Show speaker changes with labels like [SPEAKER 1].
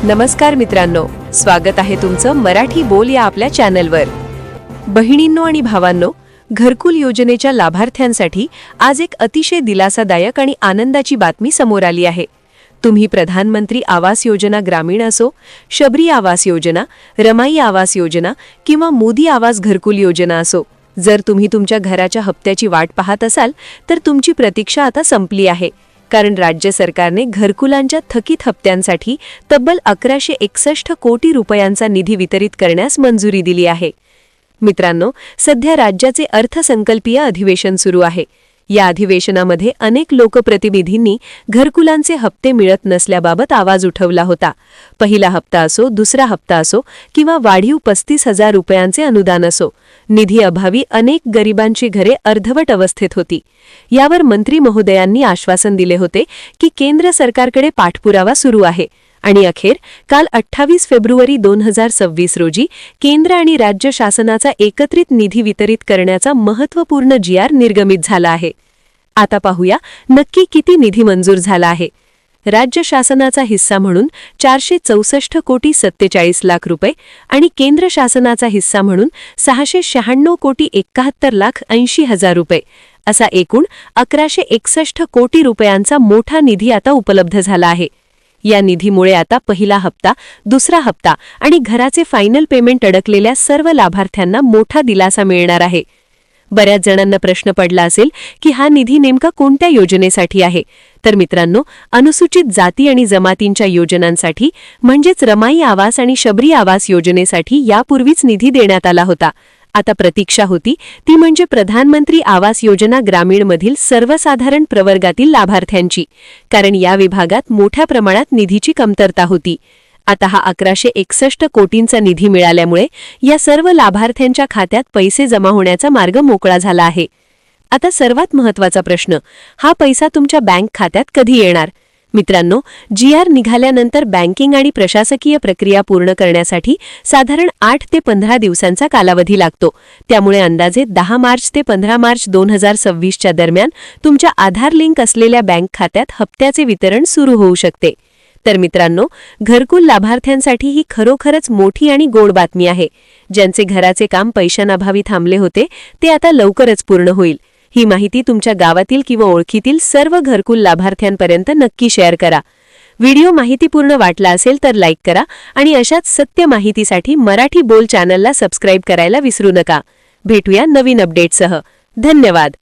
[SPEAKER 1] नमस्कार मित्रांनो, स्वागत आहे तुमचं मराठी बोल या आपल्या चॅनलवर। बहिणींनो आणि भावांनो, घरकुल योजनेच्या लाभार्थ्यांसाठी आज एक अतिशय दिलासादायक आणि आनंदाची बातमी समोर आली आहे। तुम्ही प्रधानमंत्री आवास योजना ग्रामीण असो, शबरी आवास योजना, रमाई आवास योजना किंवा मोदी आवास घरकुल योजना असो, जर तुम्ही तुमच्या घराच्या हप्त्याची वाट पाहत असाल तर तुमची प्रतीक्षा आता संपली आहे। कारण राज्य सरकारने घरकुलांच्या थकीत हप्त्यांसाठी तब्बल 1161 कोटी रुपयांचा निधी वितरित करण्यास मंजुरी दिली आहे। मित्रांनो, सध्या राज्याचे अर्थसंकल्पीय अधिवेशन सुरू आहे। या अधिवेशनामध्ये अनेक लोकप्रतिनिधींनी घरकुलांचे हप्ते मिळत नसल्याबाबत आवाज उठवला होता। पहिला हप्ता असो, दुसरा हप्ता असो किंवा वाढीव 35,000 रुपयांचे अनुदान असो, निधी अभावी अनेक गरिबांची घरे अर्धवट अवस्थेत होती। यावर मंत्री महोदयांनी आश्वासन दिले होते की केंद्र सरकारकडे पाठपुरावा सुरू आहे आणि अखेर काल 28 फेब्रुवारी 2026 रोजी केंद्र आणि राज्य शासनाचा एकत्रित निधी वितरित करण्याचा महत्त्वपूर्ण GR निर्गमित झाला आहे। आता पाहूया नक्की किती निधी मंजूर झाला आहे। राज्य शासनाचा हिस्सा म्हणून 464 कोटी 47 लाख रुपये आणि केंद्र शासनाचा हिस्सा म्हणून 696 कोटी 71 लाख 80 हजार रुपये असा एकूण 1161 कोटी रुपयांचा मोठा निधी आता उपलब्ध झाला आहे। या निधीमुळे आता पहिला हप्ता, दुसरा हप्ता आणि घराचे फायनल पेमेंट अडकलेल्या सर्व लाभार्थ्यांना मोठा दिलासा मिळणार आहे। बऱ्याच जणांना प्रश्न पडला असेल की हा निधी नेमका कोणत्या योजनेसाठी आहे। तर मित्रांनो, अनुसूचित जाती आणि जमातींच्या योजनांसाठी म्हणजेच रमाई आवास आणि शबरी आवास योजनेसाठी यापूर्वीच निधी देण्यात आला होता। आता प्रतीक्षा होती ती म्हणजे प्रधानमंत्री आवास योजना ग्रामीण मधील सर्वसाधारण प्रवर्गातील लाभार्थ्यांची, कारण या विभागात मोठ्या प्रमाणात निधीची कमतरता होती। आता हा 1161 कोटींचा निधी मिळाल्यामुळे या सर्व लाभार्थ्यांच्या खात्यात पैसे जमा होण्याचा मार्ग मोकळा झाला आहे। आता सर्वात महत्त्वाचा प्रश्न, हा पैसा तुमच्या बँक खात्यात कधी येणार? मित्रांनो, GR निघाल्यानंतर बँकिंग आणि प्रशासकीय प्रक्रिया पूर्ण करण्यासाठी साधारण 8 ते 15 दिवसांचा कालावधी लागतो। त्यामुळे अंदाजे 10 मार्च ते 15 मार्च 2026 च्या दरम्यान तुमच्या आधार लिंक असलेल्या बँक खात्यात हप्त्याचे वितरण सुरू होऊ शकते। तर मित्रांनो, घरकुल लाभार्थ्यांसाठी ही खरोखरच मोठी आणि गोड बातमी आहे। ज्यांचे घराचे काम पैशांअभावी थांबले होते ते आता लवकरच पूर्ण होईल। ही माहिती तुमच्या गावातील किंवा ओळखीतील सर्व घरकुल लाभार्थ्यांपर्यंत नक्की शेअर करा। व्हिडिओ माहितीपूर्ण वाटला असेल तर लाईक करा आणि अशाच सत्य माहितीसाठी मराठी बोल चॅनलला सबस्क्राईब करायला विसरू नका। भेटूया नवीन अपडेटसह। धन्यवाद।